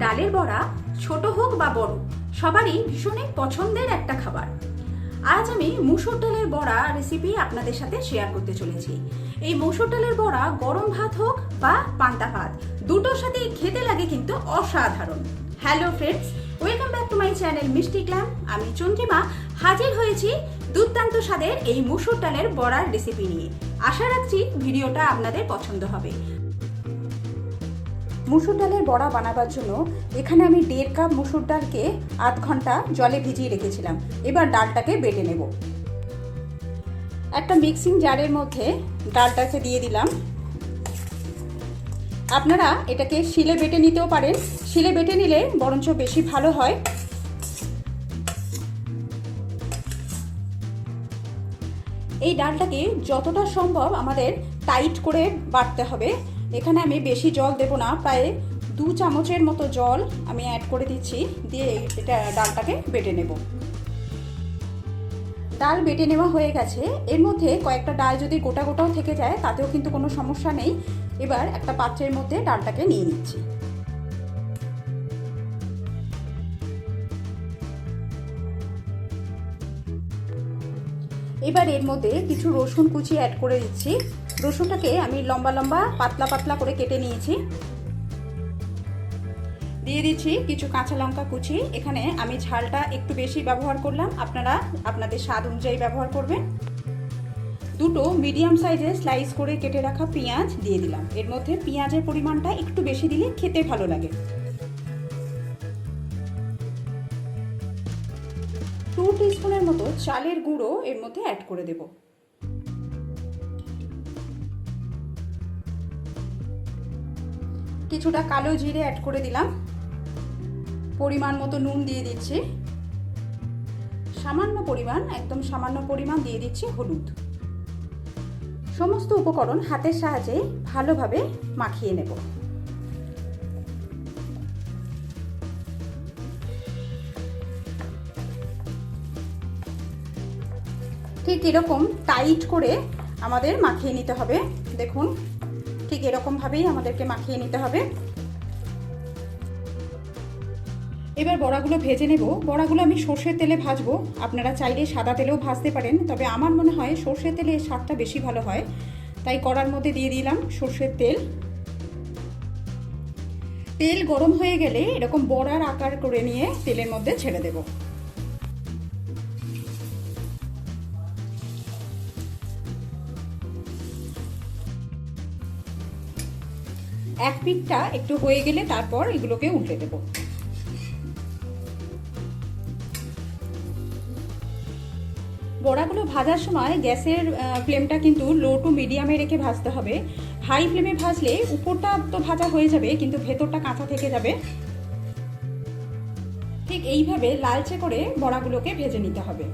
ডালের বড়া ছোট হোক বা বড় সবারই ভীষণই পছন্দের একটা খাবার। আজ আমি মুসুর ডালের বড়া রেসিপি আপনাদের সাথে শেয়ার করতে চলেছি। এই মুসুর ডালের বড়া গরম ভাত হোক বা পান্তা ভাত দুটোর সাথেই খেতে লাগে কিন্তু অসাধারণ। Hello friends, welcome back to my channel মিষ্টি গ্ল্যাম। আমি চন্দ্রিমা হাজির হয়েছি দুর্দান্ত স্বাদের এই মুসুর ডালের বড়ার রেসিপি নিয়ে। আশা রাখছি ভিডিওটা আপনাদের পছন্দ হবে। মুসুর ডালের বড়া বানাবার জন্য এখানে আমি 1.5 কাপ মুসুর ডালকে আধ ঘন্টা জলে ভিজিয়ে রেখেছিলাম। এবার ডালটাকে বেটে নেব। একটা মিক্সিং জারের মধ্যে ডালটাকে দিয়ে দিলাম। আপনারা এটাকে শিলে বেটে নিতেও পারেন, শিলে বেটে নিলে বরঞ্চ বেশি ভালো হয়। এই ডালটাকে যতটা সম্ভব আমাদের টাইট করে বাটতে হবে। এখানে আমি বেশি জল দেব না, প্রায় 2 চামচের মতো জল আমি অ্যাড করে দিচ্ছি, দিয়ে এটা ডালটাকে বেটে নেব। ডাল বেটে নেওয়া হয়ে গেছে। এর মধ্যে কয়েকটা ডাল যদি গোটা গোটাও থেকে যায় তাতেও কিন্তু কোনো সমস্যা নেই। এবার একটা পাত্রের মধ্যে ডালটাকে নিয়ে নিচ্ছি। এবার এর মধ্যে কিছু রসুন কুচি অ্যাড করে দিচ্ছি। রসুনটাকে আমি লম্বা লম্বা পাতলা পাতলা করে কেটে নিয়েছি। দিয়ে দিচ্ছি কিছু কাঁচা লঙ্কা কুচি। এখানে আমি ঝালটা একটু বেশি ব্যবহার করলাম, আপনারা আপনাদের স্বাদ অনুযায়ী ব্যবহার করবেন। 2টো মিডিয়াম সাইজের স্লাইস করে কেটে রাখা পেঁয়াজ দিয়ে দিলাম। এর মধ্যে পেঁয়াজের পরিমাণটা একটু বেশি দিলে খেতে ভালো লাগে। 2 টিস্পুনের মতো চালের গুঁড়ো এর মধ্যে অ্যাড করে দেব। কিছুটা কালো জিরে অ্যাড করে দিলাম। পরিমাণ মতো নুন দিয়ে দিচ্ছি। সামান্য পরিমাণ, একদম সামান্য পরিমাণ দিয়ে দিচ্ছি হলুদ। সমস্ত উপকরণ হাতের সাহায্যে ভালোভাবে মাখিয়ে নেব। ঠিক এরকম টাইট করে আমাদের মাখিয়ে নিতে হবে। দেখুন, ঠিক এরকমভাবেই আমাদেরকে মাখিয়ে নিতে হবে। এবার বড়াগুলো ভেজে নেব। বড়াগুলো আমি সর্ষের তেলে ভাজবো, আপনারা চাইলে সাদা তেলেও ভাজতে পারেন, তবে আমার মনে হয় সর্ষের তেলে স্বাদটা বেশি ভালো হয়। তাই কড়ার মধ্যে দিয়ে দিলাম সর্ষের তেল। তেল গরম হয়ে গেলে এরকম বড়ার আকার করে নিয়ে তেলের মধ্যে ছেড়ে দেব। এক পিঠটা একটু হয়ে গেলে তারপর এগুলোকে উল্টে দেব। বড়াগুলো ভাজার সময় গ্যাসের ফ্লেমটা কিন্তু লো টু মিডিয়ামে রেখে ভাজতে হবে। হাই ফ্লেমে ভাজলে উপরটা তো ভাজা হয়ে যাবে কিন্তু ভেতরটা কাঁচা থেকে যাবে। ঠিক এইভাবে লালচে করে বড়াগুলোকে ভেজে নিতে হবে।